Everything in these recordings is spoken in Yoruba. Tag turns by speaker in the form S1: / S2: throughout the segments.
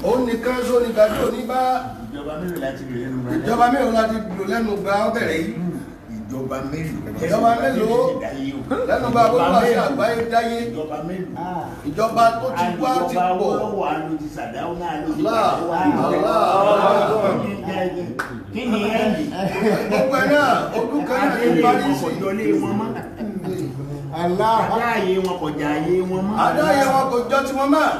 S1: ó nìkan só ní gbàdé òní bá ìjọba mélòó láti lò lẹ́nu gba ó bẹ̀rẹ̀ yìí
S2: ìjọba mélòó
S1: lẹ́nu gba bó wà sí àgbáyé dáyé ìjọba tó ti wá ti pọ̀
S2: kí ni ẹ̀yìn
S1: gbogbo ẹ̀ náà ọdún kan náà ní parí sí
S2: adáyé wọn kò jà ayé wọn mọ́
S1: adáyé wọn kò jọ tí wọ́n máa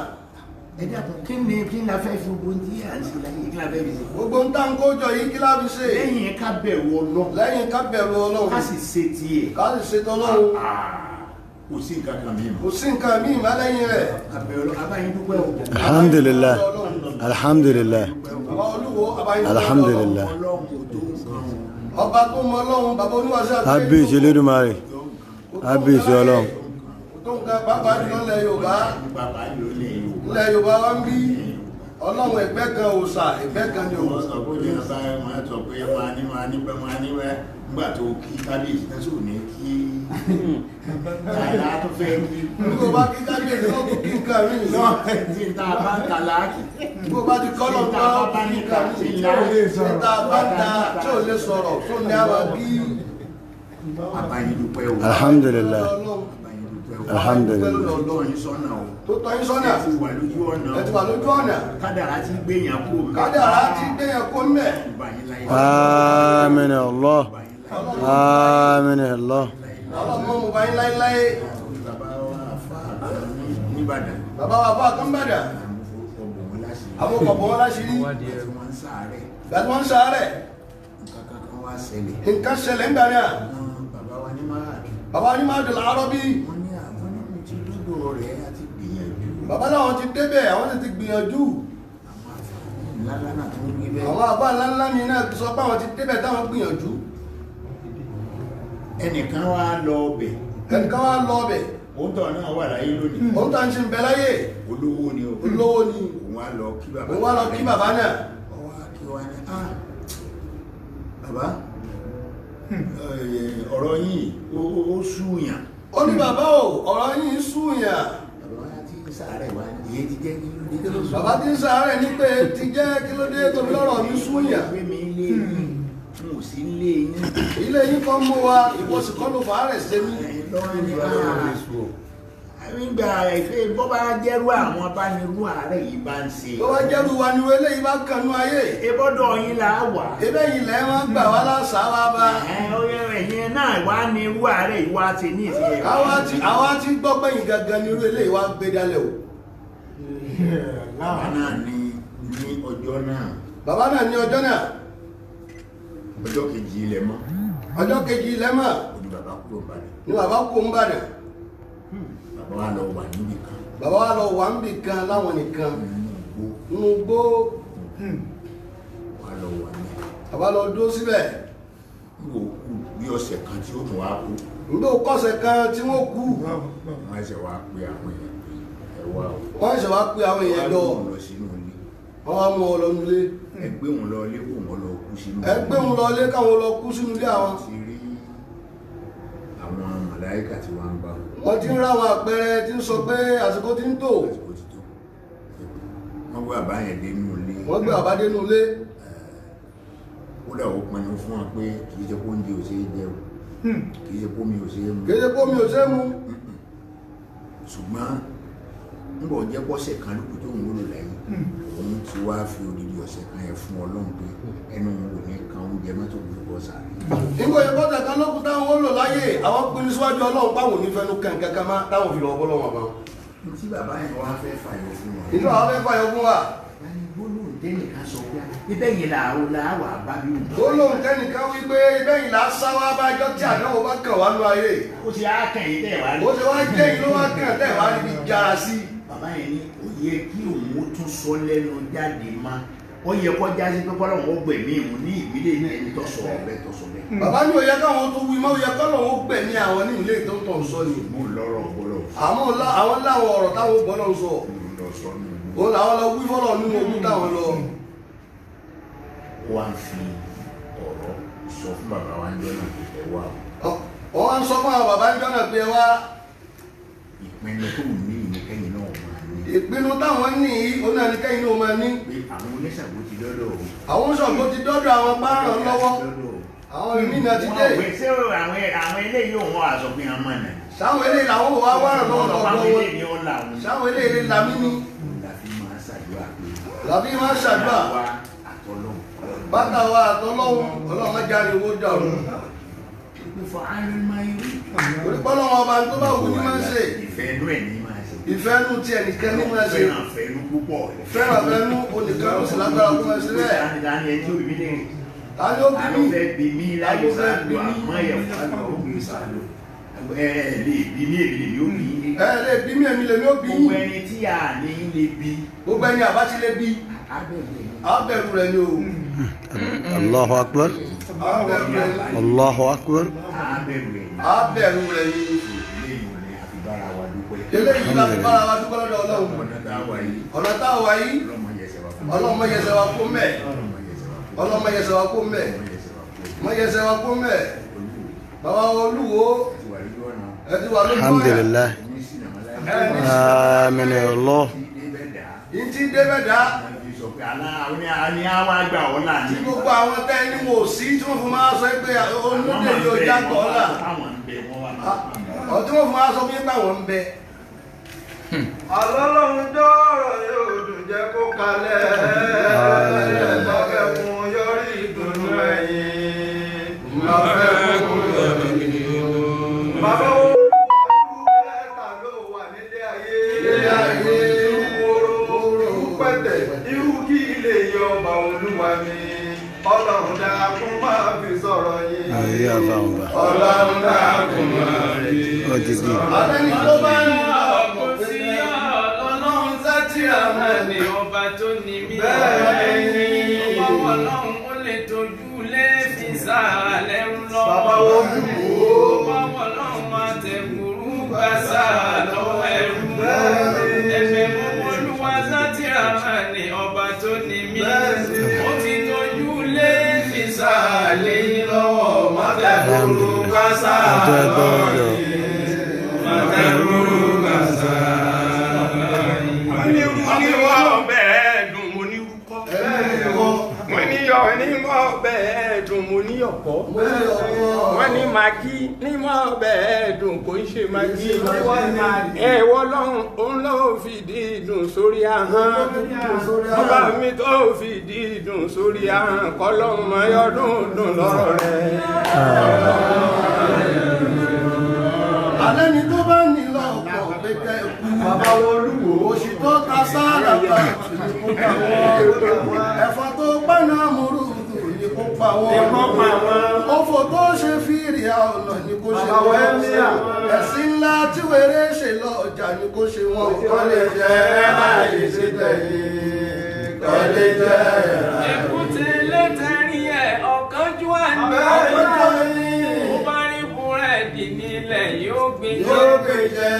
S2: ẹ̀dá kí ni la fẹ́ fi gbogbo ní àǹsí láyé kí la fẹ́ fi ṣe
S1: gbogbo ń tán kó jọ yìí kí láfi ṣe
S2: lẹ́yìn ká bẹ̀rù Ọlọ́run
S1: lẹ́yìn ká bẹ̀rù Ọlọ́run
S2: ká sì ṣe tiẹ̀
S1: ká sì ṣe tọ́lọ́run
S2: kò sí nǹkan kan mìíràn
S1: kò sí nǹkan míì má lẹ́yìn rẹ̀
S2: abáyín dúpẹ́ o
S3: alhamdulillah alhamdulillah alhamdulillah
S1: ọba tó mọ Ọlọ́run bàbá oníwàṣẹ àti
S3: kábíyèsí Olódùmarè kábíyèsí Ọlọ́run
S1: tó ń ga pàápàá jùlọ ilẹ̀ Yorùbá ilẹ̀ Yorùbá wá ń bí Ọlọ́run ẹgbẹ́ kan òòṣà ẹgbẹ́ kan ní òòṣà
S2: nígbà tó kí kábíyèsí náà sóò ní kí tààlà tó fẹ́ kí
S1: nígbà bá kí kábíyèsí náà tó kí nǹkan rí
S2: náà tí ń ta bá ń ta láàkì
S1: nígbà bá ti kọ́ lọ́pọ̀ bá ní nǹkan rí níta bá ta tí ò lè sọ̀rọ̀ tó ní àwọn bí
S2: àbáyé dúpẹ́ o
S3: alhamdulillah alhamdulillah
S2: tó tọ́ yín sọ́nà o
S1: tó tọ́ yín sọ́nà
S2: ẹ ti wà lójú ọ̀nà
S1: ẹ ti wà lójú ọ̀nà
S2: kádàrá ti gbéyàn kó
S1: kádàrá ti gbéyàn kó mẹ́
S3: آمين الله آمين الله
S1: ọlọ́mọ mo bá yín láéláé bàbá wa bá kánbàdà àwọn ọ̀pọ̀ wọn láṣìírí gbàtí wọ́n ń sàárẹ̀ nǹkan ṣẹlẹ̀ ń gbà náà bàbá ní máa dùn láàárọ̀ bí bàbá láwọn ti débẹ̀ àwọn ti gbìyànjú àwọn àbá ńláńlá mi náà sọ pé àwọn ti débẹ̀ táwọn gbìyànjú
S2: ẹnìkan wá lọ ọbẹ̀
S1: òun
S2: tọ̀ náà wà láyé lónìí
S1: òun tàn ṣe ń bẹ láyé
S2: olówó ni
S1: olówó ni
S2: òun wá lọ kí bàbá
S1: òun wá lọ kí bàbá náà
S2: ọwọ́ kí wá ní bàbá ọ̀rọ̀ yìí ó súyàn
S1: ó ní bàbá o ọ̀rọ̀ yìí súyàn
S2: bàbá tí ń sàárẹ̀ wá ní èyí ti jẹ́ kí ló dé tó
S1: bàbá tí ń sàárẹ̀ ní pé ti jẹ́ kí ló dé tó fi lọ́rọ̀ mi súyàn
S2: pé mi lé yín mo sì ń lé yín
S1: ilé yín kan mú wa ìwọ̀sì kan ló fàárẹ̀ ṣe mí
S2: lọ́rọ̀ ní nígbà ìfẹ́ bọ́ bá jẹ́rú àwọn abánirú ààrẹ yìí bá ń ṣe
S1: tó wá jẹ́rú wa ni eléyìí bá kànú ayé
S2: ebọ́dọ̀ yín là á wà
S1: ebe yìí lẹ́ wọ́n gbà wá lásà wá bá
S2: ẹ̀yìn náà wá ní irú ààrẹ yìí wá ti ní ìfẹ́
S1: àwa ti gbọ́ pẹ́yìn gangan ni irú eléyìí wá gbé dálẹ̀ o
S2: bàbá náà ní ọjọ́ náà
S1: bàbá náà ní ọjọ́ náà
S2: ọjọ́ kejì ilẹ̀ mọ́
S1: ọjọ́ kejì ilẹ̀ mọ́
S2: ní bàbá kúrò bàdàn
S1: ni bàbá kó ń bàdàn
S2: bàbá wa lọ wà níbì kan
S1: bàbá wa lọ wà níbì kan láwọn nìkan nínú gbó
S2: wà lọ wà ní
S1: bàbá lọ dúró síbẹ̀
S2: nígbà òkú bí ọ̀sẹ̀ kan tí ó tún wá kú
S1: nígbà kọ́sẹ̀ kan tí wọ́n kú
S2: wọ́n ṣe wá pé àwọn èèyàn ẹ̀wà
S1: wọ́n ṣe wá pé àwọn èèyàn jọ
S2: lọ sínú ilé
S1: wọ́n wá mú ọ lọ nulé
S2: ẹgbẹ́ òun lọ ilé kò wọ́n lọ kú sínú
S1: ẹgbẹ́ òun lọ ilé káwọn lọ kú sínú ilé àwọn
S2: ti rí àwọn màláíkà tí wọ́n ń bá
S1: wọ́n ti ń ráwọn àpẹẹrẹ tí ń sọ pé àsìkò ti ń tò
S2: àsìkò ti tó wọ́n gbé àbáyẹn dé inú ilé
S1: wọ́n gbé àbádé nú ilé
S2: ó dà ó pinnu fún wọn pé kì í ṣe kó oúnjẹ ò ṣe é jẹ o kì í ṣe kó mi ò ṣe é mu
S1: kéde kó mi ò ṣe é mu
S2: ṣùgbọ́n nígbà ọjẹ́ pọ́sẹ̀ kan lókù tó ń wúlò lẹ́yìn òun ti wá fi odidi ọ̀sẹ̀ kan yẹn fún Ọlọ́run pé ẹnu òun ò ní kan oúnjẹ mọ́tò gbogbo sáré.
S1: nígbà yẹn kọ́tà kan lókun táwọn ó lò láyè àwọn pinnu síwájú Ọlọ́run páwọn ò ní fẹnu kankan kan má táwọn fi lọ bọ́ lọ́wọ́ àbá.
S2: tí bàbá yẹn wá fẹ́ fàyọ fún wọn.
S1: ìlú àwọn fẹ́ fàyọ fún wa.
S2: gbólóhùn tẹ́nìkan sọ pé ibẹ̀ yìí là ó là wà bá bí wù.
S1: gbólóhùn tẹ́nìkan wí pé ibẹ̀ yìí là á sá wá bájọ́ tí àdánwò bá kàn wá nú ayé.
S2: ó ti á kàn yín tẹ̀ wá rí.
S1: ó ti wá jẹ́ ìlú wá kàn tẹ̀ wá níbi jára sí.
S2: bàbá yẹn ní ó yẹ kí òun ó tún sọ lẹ́nu jáde má ó yẹ kó jáde pé kọ́lọ́ wọn gbẹ̀mí òun ní ìbílẹ̀ ní ẹni tó sọ bẹ́ẹ̀ tó sọ bẹ́ẹ̀.
S1: bàbá ní òye káwọn tó wí mọ́ òye kọ́lọ́ wọn gbẹ̀mí àwọn ní ilé tó ń tọ̀ sọ ni.
S2: mo lọ́rọ̀ gbọ́dọ̀.
S1: àwọn láwọn ọ̀rọ̀ táwọn gbọ́dọ̀ sọ. òun làwọn lọ wí fọ́lọ̀ nínú ogún táwọn lọ.
S2: wọ́n á fi ọ̀rọ̀ sọ fún bàbá wa ń jọ́ náà ẹ wá.
S1: wọ́n wá ń sọ fún àwọn bàbá ń jọ́ náà pé wá.
S2: ìpinnu tó ní ìmọ̀kẹ́yìn náà máa ní.
S1: ìpinnu táwọn ní náà ní kẹ́yìn ló máa ní.
S2: àwọn oníṣàgbó ti dọ́dọ̀ o.
S1: àwọn oníṣàgbó ti dọ́dọ̀ àwọn páràn lọ́wọ́. àwọn ìmínà ti dé.
S2: ṣé àwọn eléyìí òun wà sọ pé àwọn mọ̀nà.
S1: sáwọn eléyìí làwọn wà wárà lọ́wọ́ lọ́wọ́
S2: wọn.
S1: sáwọn eléyìí làmí ní. làbí máa ṣàdúrà. bàtà wa àtọ́lọ́hún ọlọ́run jáde owó dàrú. onípọ́lọ́wọ́ ọba tó bá wù ní máa ń ṣe.
S2: ìfẹ́ inú ẹ̀ ní máa ṣe.
S1: ìfẹ́ inú tí ẹnìkan ní máa ṣe.
S2: fẹ́ràn fẹ́nu púpọ̀.
S1: fẹ́ràn fẹ́nu onìkan ló sì lágbára kó máa ṣe bẹ́ẹ̀.
S2: tani ẹni tí òbí lè rìn.
S1: tani ó bí mi.
S2: fẹ́ bí mi láyé sáàlù àmọ́ ẹ̀yẹ̀ fún òbí sáàlù. lè bí mi èmi lè yóò bí.
S1: lè bí mi èmi lè yóò bí.
S2: gbogbo ẹni tí a ní lè bí.
S1: gbogbo ẹni àbá ti lè bí. abẹ̀rù rẹ̀ ni o.
S3: Allahu akbar. Allahu akbar.
S1: abẹ̀rù rẹ̀ ni. eléyìí la fi bára wa dúpẹ́ lọ́dọ̀ Ọlọ́run. ọ̀nà tá a wà yìí ọlọ́mọ yẹsẹ̀ wa kó mẹ́. ọlọ́mọ yẹsẹ̀ wa kó mẹ́. mọ yẹsẹ̀ wa kó mẹ́. bàbá Olúwo ẹ ti wà lójú ọ̀nà.
S3: Alhamdulillah. Amin ya Allah.
S1: ìtì débẹ̀ dá.
S2: ní àwọn àgbà ọ̀la ní.
S1: tí gbogbo àwọn tẹ́ ní mo sí tí wọ́n fún máa sọ pé olóde yóò jágbọ́ ọ̀la. ọ̀tí wọ́n fún máa sọ pé báwọn ń bẹ. Ọlọ́run dọ́rọ̀ yóò dùn jẹ́ kó kalẹ̀. Lọ́fẹ́ fún yọrí ìdùnnú ẹ̀yìn. Lọ́fẹ́ fún yọrí ìdùnnú. Bàbá wo ẹ̀ka ló wà nílé ayé. Nílé ayé. Pẹ̀tẹ̀ irú kí ilé yọ ọba Olúwa mi. Ọlọ́run dákun máa fi sọ̀rọ̀ yìí.
S3: Ayé àbáwọn bá.
S1: Ọlọ́run dákun máa fi.
S3: Ó ti bí.
S1: Ọlọ́run tó bá ń lọ.
S4: Ni ọba tó ní mí ọba Ọlọ́run ó lè tójú lé fi sàálẹ̀ ń lọ ọba Ọlọ́run máa tẹ̀gbùrú gbà sáà lọ́wọ́ ẹrú ẹ̀fẹ̀ mú Olúwa sátìrà máa ní ọba tó ní mí ó ti tójú lé fi sàálẹ̀ lọ́wọ́ máa tẹ̀gbùrú gbà sáà lọ́wọ́ máa tẹ̀gbùrú gbà sáà.
S5: Mo ní ọ̀pọ̀ wọ́n ní màgí ní mọ́ ọbẹ̀ ẹ̀dùn kò ń ṣe màgí ẹ̀wọ́ lọ́hùn òun ló fìdí ìdùn sórí ahọ́n ọba mi tó fìdí ìdùn sórí ahọ́n kọ́lọ́hùn mayọ́dún dùn lọ́rọ̀ rẹ̀.
S1: alẹ́ ni tó bá ní lọ́pọ̀ pẹ́kẹ́ ẹ̀kú bàbá Olúwo òṣì tó ta sáàlà bá ẹ̀fọ́ tó pẹ́nà múrù ní kó pa wọ́n òfò tó ṣe fìrì ọ̀nà ní kó ṣe wọ́n ẹ̀sìn ńlá tí wèrè ṣe lọ́jà ní kó ṣe wọ́n kọ́ lè jẹ́ láì ṣe tẹ̀yìn kọ́ lè jẹ́
S4: èkúté lẹ́tẹ̀rí ẹ̀ ọ̀kánjú àná ó bá rí búrẹ́dì nílẹ̀ yóò gbé jẹ́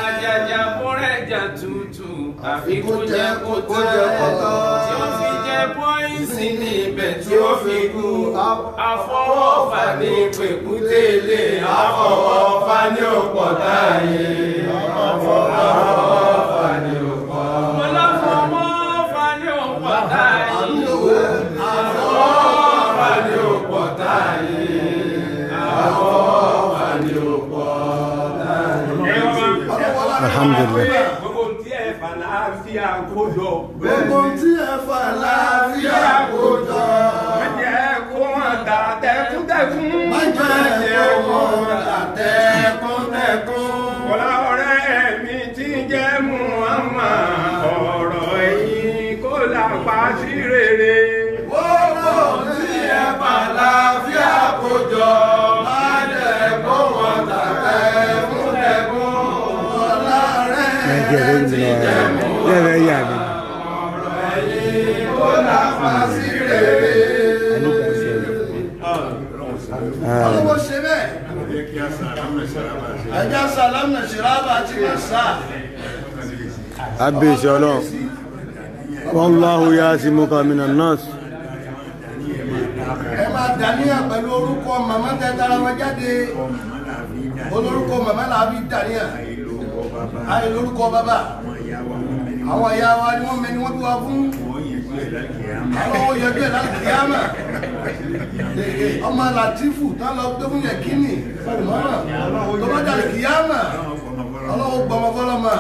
S4: àjàjà búrẹ́dì tútù àfi kó jẹ́ kó tọ́ tí ó fi jẹ́ bọ́ìsì ní ibẹ̀ tí ó fi kú àfọwọ́fà ní pèkútélé àfọwọ́fà ní òpọ̀ táyé àfọwọ́fà ní òpọ̀ mo láfọwọ́fà ní òpọ̀ táyé àfọwọ́fà ní òpọ̀ táyé àfọwọ́fà ní òpọ̀ táyé.
S3: Alhamdulillah.
S5: Gbogbo tí ẹ fà láàfíà kójọ.
S1: gbogbo tí ẹ fà láàfíà kójọ.
S5: Má jẹ́ kó wọn tà tẹkúntẹkún.
S1: má jẹ́ kó wọn tà tẹkúntẹkún.
S5: Kọ́lá ọ̀rẹ́ mi ti jẹ́ Muhammad ọ̀rọ̀ ẹ̀yìn kó làpá sí rere.
S1: gbogbo tí ẹ fà láàfíà kójọ. má jẹ́ kó wọn tà tẹkúntẹkún. ọ̀la rẹ̀ ti jẹ́ Muhammad. Kó làpá sí rere. Ọlọ́wọ́ ṣe bẹ́ẹ̀. Ẹja sàlámù nà ṣìrábà àti màsà.
S3: Abbi Ọlọ́run. Wallahu ya'simuka minan nas.
S1: Ẹ máa dàníyà pẹ̀lú orúkọ màmá tẹ́tara wọn jáde. Olórúkọ màmá làbí dàníyà. Ayé lórúkọ bàbá. àwọn ìyá wa ni wọ́n mẹ́ni wọ́n bí wa fún ọlọ́wọ́ yọjú ẹ̀ láti kíámà ọmọ Latifu tán lọ gbé fún Yẹkínì tó bá jáde kíámà ọlọ́wọ́ gbọmọ fọlọ́mà.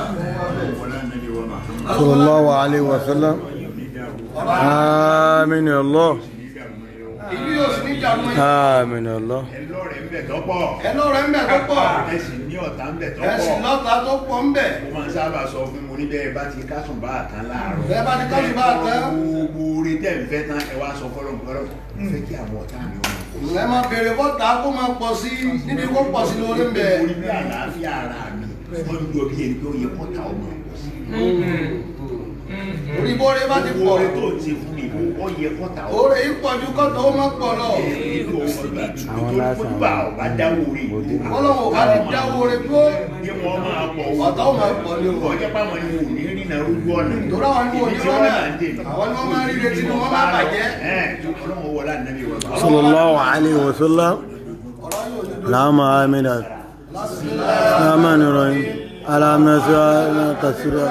S3: sallallahu alaihi wasallam. Amin ya Allah.
S1: ìlú yóò sì ní ìjàmù yìí.
S3: Amin ya Allah.
S2: ẹlọ́rẹ̀ ń bẹ̀ tọ́pọ̀.
S1: ẹlọ́rẹ̀ ń bẹ̀ tó pọ̀.
S2: ẹ̀sìn ní ọ̀tá ń bẹ̀ tọ́pọ̀.
S1: ẹ̀sìn lọ́ta tó pọ̀ ń bẹ̀.
S2: mo máa ń sábà sọ fún mo ní bẹ́ẹ̀ bá ti kásùn bá àtàn láàárọ̀.
S1: bẹ́ẹ̀ bá ti kásùn bá àtàn.
S2: gbogbo orí tẹ̀ ń fẹ́ tán ẹ wá sọ fọlọ́nfọlọ́ fẹ́ kí àwọn ọ̀tá mi ó máa pọ̀ sí.
S1: ẹ máa bèrè bọ́ta kó máa pọ̀ sí níbi kó pọ̀ sí lórí ń bẹ̀.
S2: orí bí àlàáfíà ara mi wọ́n ń jọ bí ẹni tó yẹ kọ́ta ọmọ pọ̀ sí.
S1: orí bóore bá ti pọ̀.
S2: orí tó ti fún mi ó yẹ kọ́ta ọmọ.
S1: oore yìí pọ̀ ju kọ́ta ó máa pọ̀ lọ.
S2: olùbà ọba dáwọ́ orí
S1: ọlọ́run ò bá ti dáwọ́ oore tó.
S2: kí wọ́n máa pọ̀
S1: ọ̀tá ó máa pọ̀ ní o.
S2: ọjọ́ pàmò ni wò ní rìnnà ojú ọ̀nà.
S1: torí àwọn ni wò ní rọ́nà àwọn ni wọ́n máa rí retí ni wọ́n máa bàjẹ́.
S2: ọlọ́run wọlé ànábì wọn.
S3: sallallahu alaihi wasallam. اللهم آمين آمين الرحيم على مسائل كثيرة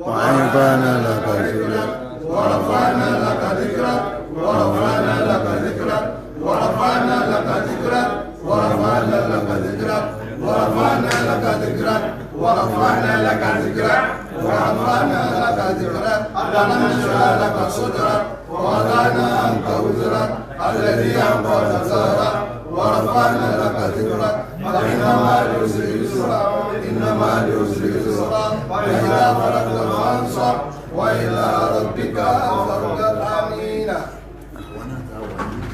S3: وعيننا لك ذكرك
S1: ورفعنا لك ذكرك ورفعنا لك ذكرك ورفعنا لك ذكرك ورفعنا لك ذكرك ورفعنا لك ذكرك ورفعنا لك ذكرك ورفعنا لك ذكرك ونشرح لك صدرك ووضعنا عنك وزرك الذي أنقض ظهرك ورفعنا لك ذكرك فإن مع العسر يسرا إن مع العسر يسرا فإذا فرغت فانصب وإلى ربك فارغب. آمين.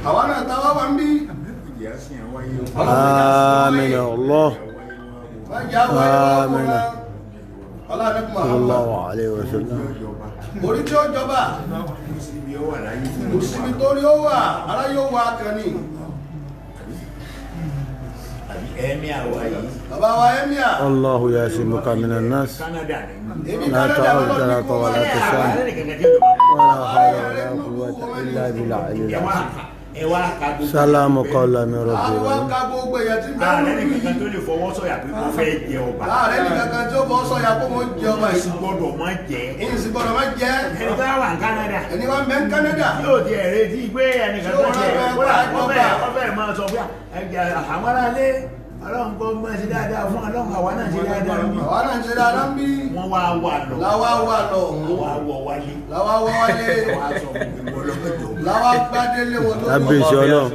S1: أوانا تواوا بي.
S3: آمين يا الله. آمين صلى الله عليه وسلم.
S1: orí tí ó jọba òsìmí tó rí ó wà ara yóò wà kàní. bàbá wa ẹ́míà.
S3: الله يعصمك من الناس
S1: èmi
S3: لا
S1: kánádà
S3: تعود
S1: lọ́dún
S3: ولا
S1: kó wà
S3: ولا تسام ولا حول ولا قوة إلا بالعلي العظيم. سلام قولا من رب
S1: àwọn
S3: العالمين.
S1: ká gbogbo èèyàn tí bẹ́ẹ̀
S2: ààrẹ
S1: lórí
S2: nìkan tó lè fọwọ́ sọ̀yà pé kò fẹ́ jẹ ọba.
S1: láàrẹ nìkan kan tí ó bọ́ sọ̀yà kó mo jẹ ọba
S2: èsì
S1: yìí.
S2: gbọ́dọ̀ má jẹ́.
S1: èyí sì gbọ́dọ̀ má jẹ́.
S2: ẹni tó wà ní Canada.
S1: ẹni wá ń bẹ ní Canada.
S2: yóò di ẹ̀rẹ́ tí gbé ẹnìkan tó jẹ́ ọbẹ̀ máa sọ pé àwọn aráalé ọlọ́run kọ́ máa ṣe dáadáa fún ọlọ́run àwa náà ṣe dáadáa bí.
S1: àwa náà ń ṣe dáadáa ń bí.
S2: wọ́n wá wà lọ.
S1: làwa wà lọ.
S2: làwa wọ wálé.
S1: làwa wọ wálé. làwa gbádélé wọn lórí
S3: ربي إن شاء الله.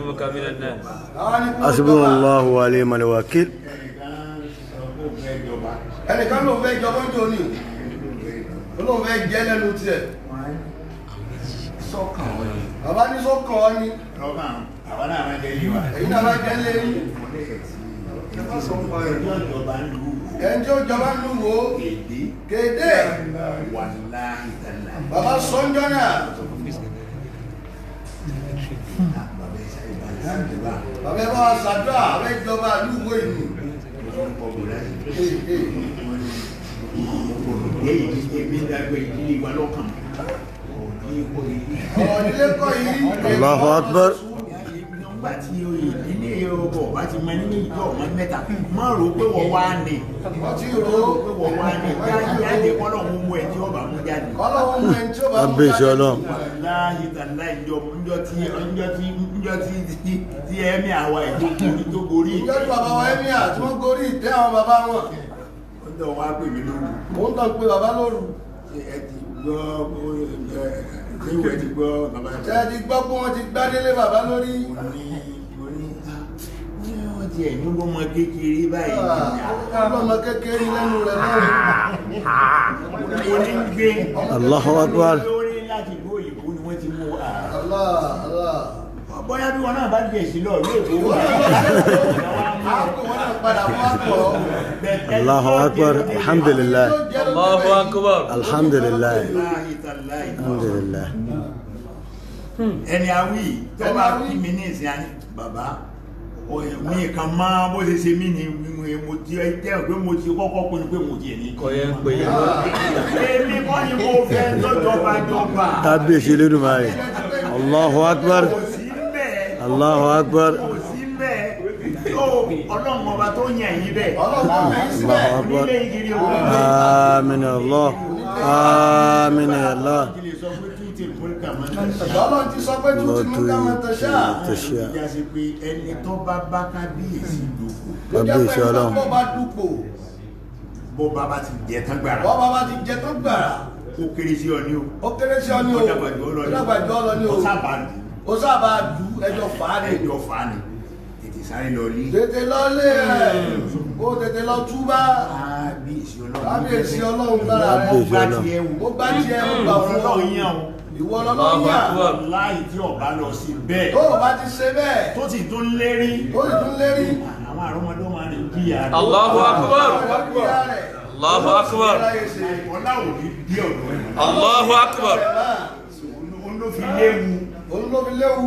S1: làwa ní kó
S3: حسبنا الله ونعم الوكيل.
S1: ẹnìkan ló fẹ́ jọ lọ́jọ́ òní ló fẹ́ jẹ́ lẹ́nu tiẹ̀.
S2: sọ́kàn wọn ni.
S1: bàbá ní sọ́kàn ọ ni
S2: rọ́bà àwọn náà máa jẹ́ yíwa.
S1: èyí náà máa jẹ́ lé yín. ẹni tí ó jọba ń lù wò ó kéde
S2: wàláhì tàlá.
S1: bàbá sọ́njọ́ náà bàbá ẹ bá wa ṣàdúrà àwọn ìjọba àlùwò ìlú. ọ̀rọ̀ nílé kọ́ yìí.
S3: الله أكبر.
S2: nígbà tí ilé ọkọ̀ ọba ti mọ ní méjì ọmọ mẹ́ta má rò pé wọ́n wá ní.
S1: wọ́n ti rò ó
S2: pé wọ́n wá ní jáde kọ́lọ̀ mú mú ẹ̀ tí ọba mú jáde.
S1: ọlọ́run mú ẹni tí ó bá mú
S3: ربي إن شاء الله.
S2: wàláhì tàlá ìjọ tí ẹ̀mí àwa ìjọ tó gorí.
S1: ìjọ tí bàbá wa ẹ́míà tí wọ́n gorí ìtẹ́ àwọn bàbá wọn.
S2: ó dọ̀ wá pè mí lóru.
S1: mò ń tàn pé bàbá lóru.
S2: ẹ ti gbọ́ ìwé ti gbọ́ bàbá
S1: ṣé ẹ ti gbọ́ pé wọ́n ti gbádélé bàbá lórí.
S2: wọ́n ti ẹ̀yìn gbọ́mọ kékeré báyìí.
S1: ọlọ́mọ kékeré lẹ́nu rẹ̀ lọ́rùn.
S2: mo ní gbé.
S3: الله أكبر.
S2: lórí láti gbó òyìnbó ni wọ́n ti mú wa.
S1: Allah Allah.
S2: bóyá bí wọn náà bá gbé èsì lọ yóò tó wà.
S3: الله أكبر. الحمد لله.
S4: الله أكبر.
S3: الحمد لله. الحمد لله.
S2: ẹni awí tó bá kí mi ní ìsìn àní bàbá mi kan máa bó ṣe ṣe mí ni mo ti jẹ́ pé mo ti kọ́kọ́ pinnu pé mo ti ẹ̀ ní.
S4: kọ̀yẹ́ ń pè é
S2: èmi kọ́ ni mo fẹ́ lọ́jọba jọba.
S3: تابع شيلون معي. الله أكبر.
S2: kò sí bẹ́ẹ̀.
S3: الله أكبر.
S2: kò sí bẹ́ẹ̀. tó ọlọ́run ọba tó yàn yín bẹ́ẹ̀.
S1: ọlọ́run tó yàn yín
S3: الله
S1: síbẹ̀.
S3: أكبر.
S2: onílé ìgiri òun.
S3: آمين الله. Àmín ya Allah.
S1: Ọlọ́run ti sọ pé tútù mú ká máa tẹ̀ṣà.
S2: Ìjà sí pé ẹni tó bá bá kábíyèsí dòkó.
S3: Kábíyèsí Ọlọ́run.
S1: Bó bá dúpò.
S2: Bó bá ti jẹ tán gbàrà.
S1: Bó bá ti jẹ tán gbàrà.
S2: Ó kéré sí ọ ní o.
S1: Ó kéré sí ọ ní o.
S2: Ó dàgbàjọ́ ọ lọ ní o. Ó sábà dù. Ẹjọ́ fàá ni. Tètè sáré lọ lé.
S1: Tètè lọ lé ẹ̀. Ó tètè lọ túbá. Kábíyèsí Ọlọ́run lára rẹ̀.
S3: Kábíyèsí Ọlọ́run.
S1: Ó bá tiẹ̀ ń gbà fún ọ. Ìwọ lọ́lọ́run yà.
S2: Láì tí ọba lọ sí bẹ́ẹ̀.
S1: Tó o bá ti ṣe bẹ́ẹ̀.
S2: Tó sì tún lérí. Àwọn àrọ́mọdé máa ń kíyà rẹ̀.
S4: Allahu Akbar. Allahu Akbar.
S2: Ọlá ò ní bí ọ̀dọ́ ẹ̀.
S4: Allahu Akbar.
S2: Òun ló fi léwu.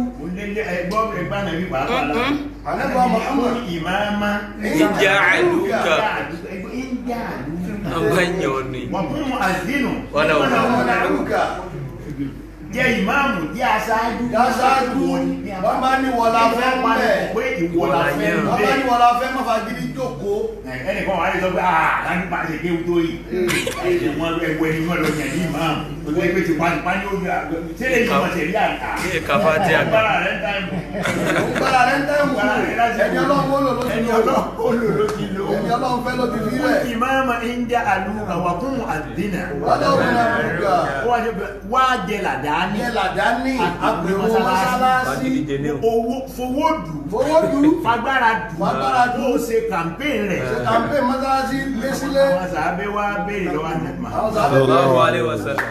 S2: Ẹgbọ́n nàbí pàápàá lá.
S1: Ànábì Muhammad.
S2: Ìmáàmá.
S4: Ìjà àlùkà. Abanyoni.
S2: Wọ́n fún àdínù.
S4: Wọ́n
S2: Jẹ́ ìmáàmù jẹ́ aṣáájú.
S1: Wọ́n bá ní wọ́lá fẹ́ mọ́lẹ̀.
S2: Pé ìwọ̀lá fẹ́
S1: Wọ́n bá ní wọ́lá fẹ́ mọ́ fagídí jókòó.
S2: Ẹnìkan wà ní sọ pé láti bá ṣe kéwú tó yìí. Wọ́n ẹgbẹ́ ni wọ́n lọ yàn ní ìmáàmù. Ó tó ẹgbẹ́ ti pàṣípá ní ojú àgbẹ̀. Sílẹ̀ yìí wọ́n tẹ̀lé àká.
S4: Ní kàfá tí a gbà.
S1: Gbára rẹ̀ ń táìmù. Ẹni Ọlọ́run ó lò ló ti lò. Ẹni Ọlọ́run fẹ́ ló ti fi rẹ̀.
S2: Ìmáàmù ń jẹ́ àlùkà wà fún àdínà. Wá jẹ làdá.
S1: Làdáni àpèrò mọ́sálásí.
S2: Owó fowódù. Fagbára dù. Ó ṣe kàmpéìn rẹ̀.
S1: Kàmpéìn mọ́sálásí lé sílé.
S2: Àwọn sàábẹ́ wá béèrè lọ́wọ́ àdàmà.
S4: Sallallahu alaihi wasallam.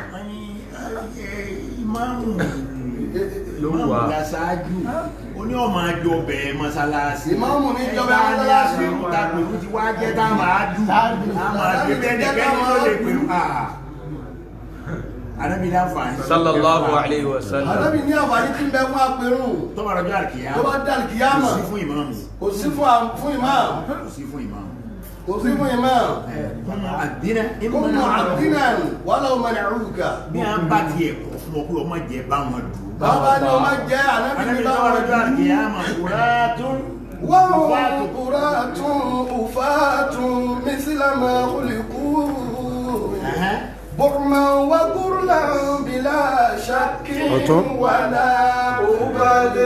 S2: Ìmáàmù
S4: ló wà.
S2: Láṣáájú. Ó ní ọmọ àjọ bẹ̀ẹ́ mọ́sálásí.
S1: Ìmáàmù ní ìjọba mọ́sálásí.
S2: Tàpẹ̀rù ti wá jẹ́ táwọn àádù. Àwọn àdúgbẹ́ Ànábì ní àǹfààní.
S4: Sallallahu alaihi wasallam.
S1: Ànábì ní àǹfààní tí ń bẹ fún apẹ̀rún.
S2: Tó bá rọjọ́ àkìyá.
S1: Tó bá dá àkìyámà.
S2: Kò sí fún ìmáàmù.
S1: Kò sí fún ìmáàmù.
S2: Kò sí fún ìmáàmù.
S1: Kò sí fún ìmáàmù.
S2: Kọ́mọ àdínà.
S1: Kọ́mọ àdínà wàhálà ọmọ ní àrùkà.
S2: Bí a bá ti ẹ̀kọ́ fún ọ pé ọmọ jẹ báwọn dùn.
S1: Bàbá ni ọmọ jẹ́ Ànábì ní báwọn
S2: rọjọ́ àkìyámà. Kùrátún.
S1: Wọ́n kùrátún ufátún mísílámà khuliqu. برما وقرلا بلا شك ولا أبد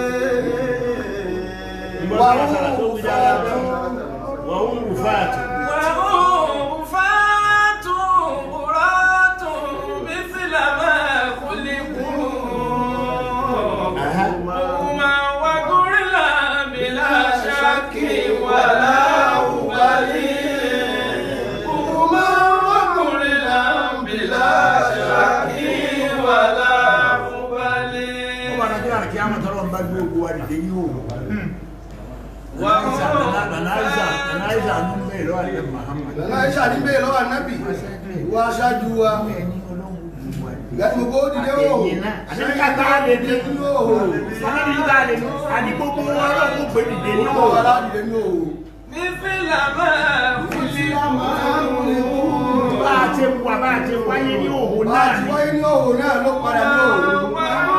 S2: وهم رفات
S4: قرات مثل ما خلقوا برما وقرلا بلا شك ولا أبد
S1: Aisha ní bẹ́ẹ̀ lọ́wọ́ Ànábì wá aṣáájú wa gẹ́gẹ́ gbogbo dídé wò
S2: àdínkàtà lè dé àdínkàtà lè dé àdínkòkò wọn lọ́wọ́ pé dìde ní òwò
S4: ní fílàmà
S2: bá a ti wà bá a ti wáyé ní òwò náà
S1: ní wáyé ní òwò náà ló padà ní òwò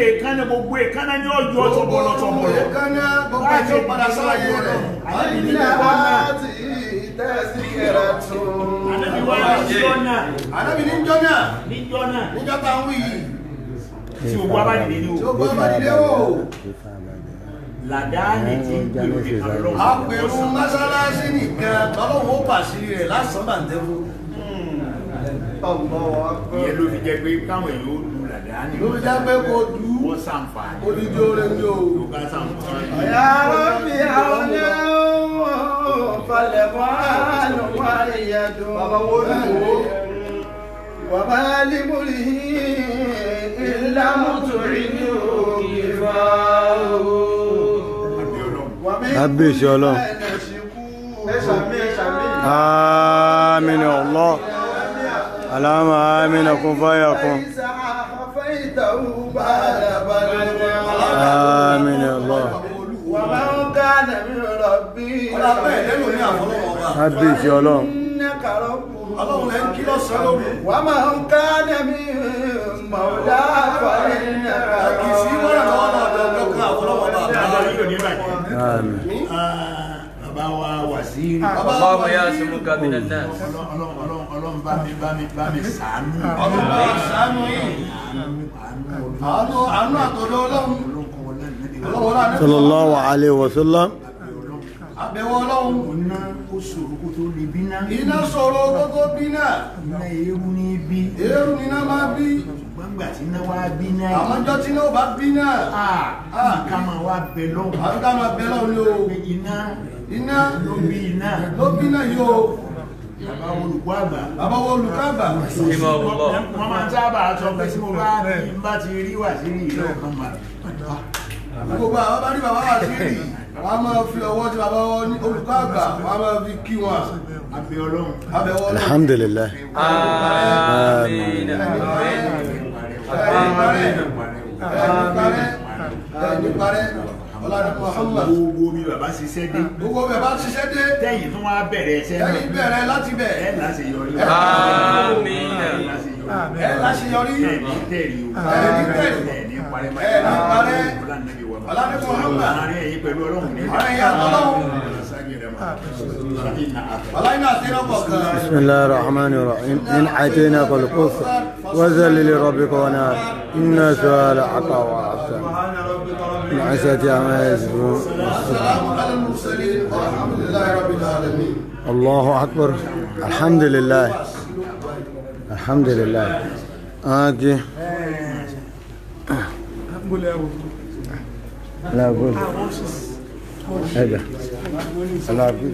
S2: èkánná gbogbo èkánná ní ọjọ́ tọ̀bọ̀lọ̀ tọ̀bọ̀lọ̀
S1: èkánná gbogbo ètò padà sáyé rẹ̀ àdínlẹ̀ láti tẹ́sí kẹrẹ tún Ànábì ní jọ́nà níjọ́ta ń wí
S2: tí ó gbọ́ bá dìde ní
S1: o
S2: làdáni tí ń pèrò ìkàlọ́
S1: àpèrò mọ́sálásí nìkan tọ́lọ́wọ́ ó pàṣírí rẹ̀ lásán bàǹtẹ́fù
S2: ìyẹn ló fi jẹ́ pé káwọn èèyàn ó lu làdáni
S1: ló fi jẹ́ pé kò dú
S2: wọ́n sàǹfààní
S1: odidi orin ní o
S2: lókà sàǹfààní
S1: ọ̀yá rọ́bì àwọn falẹ̀ fún àlùwà ìyàdùn bàbá wo ni wo wàbá límúrí ìlàmùtòrí ní òkè fáwọ́
S3: Kábíyèsí Ọlọ́run. Àmín Allah. Allahumma àmín kun fayakun. Àmín Allah. Kábíyèsí Ọlọ́run.
S1: ọlọ́run lẹ́ ń kí lọ́sàn-án lóru.
S3: ومن كان من مولاه فإنك
S1: kì í sí wọ́n lọ́wọ́ lọ́dọ̀ kankan àfọlọ́wọ́ bàbá.
S3: آمين
S2: bàbá wa wàsíìrì.
S4: اللهم يعصمك من الناس.
S2: ọlọ́run bá mi ṣàánú.
S1: ọlọ́run bá ṣàánú yìí. àánú àtọ̀dọ̀ ọlọ́run. ọlọ́run náà ní.
S3: صلى الله عليه وسلم.
S1: àbẹ̀wò ọlọ́run.
S2: iná kó sòrò kó tó lè bí ná.
S1: iná sọ̀rọ̀ gbogbo bí náà.
S2: iná eérú ní bí.
S1: eérú ni iná máa bí.
S2: gbàngbà tí iná wá bí náà.
S1: àmọ́jọ́ tí iná ò bá bí náà.
S2: ká máa wá bẹ lọ́wọ́.
S1: àbí ká máa bẹ lọ́wọ́ ni o.
S2: iná
S1: iná
S2: ló bí iná.
S1: ló bí náà yìí o.
S2: bàbá olùkọ́ àgbà.
S1: bàbá wo olùkọ́ àgbà.
S2: wọ́n máa ń sábà sọ pé tí mo bá ti rí Wàsíìrì ìlú ọ̀kan mà.
S1: gbogbo àwọn bá rí bàbá Wàsíìrì wọ́n á máa fi ọwọ́ tí bàbá wọn ní olùkọ́ àgbà wọ́n á máa fi kí wọn.
S2: abẹ́ ọlọ́run.
S1: abẹ́wọ́ ọlọ́run.
S3: الحمد لله.
S4: آمين.
S1: ẹni parẹ́ ọlọ́run Muhammad.
S2: gbogbo bí bàbá ṣiṣẹ́ dé.
S1: gbogbo bẹ̀ bá ṣiṣẹ́ dé.
S2: tẹ́yìn tó wá bẹ̀rẹ̀ ẹsẹ̀ náà.
S1: ẹ̀yin bẹ̀rẹ̀ láti bẹ̀.
S2: ẹ̀ láṣeyọrí.
S4: آمين.
S1: ẹ̀ láṣeyọrí.
S2: ẹ̀ẹ́dì tẹ̀rí o.
S1: ẹ̀ẹ́dì tẹ̀rí.
S2: ẹ̀ẹ́dì parẹ́.
S1: ẹ̀ẹ́dì parẹ́.
S2: ọlọ́run
S1: Muhammad.
S2: àárín ẹ̀yìn pẹ̀lú ọlọ́run ní.
S1: àárín ẹ̀yà ọlọ́run.
S3: بسم الله الرحمن الرحيم إن أتيناك الكفر وزل لربك ونار إن سؤالك وعسى من عسى عما يصفون
S1: السلام على المرسلين والحمد لله رب العالمين.
S3: الله أكبر الحمد لله الحمد لله آجي لا أقول هذا لا أقول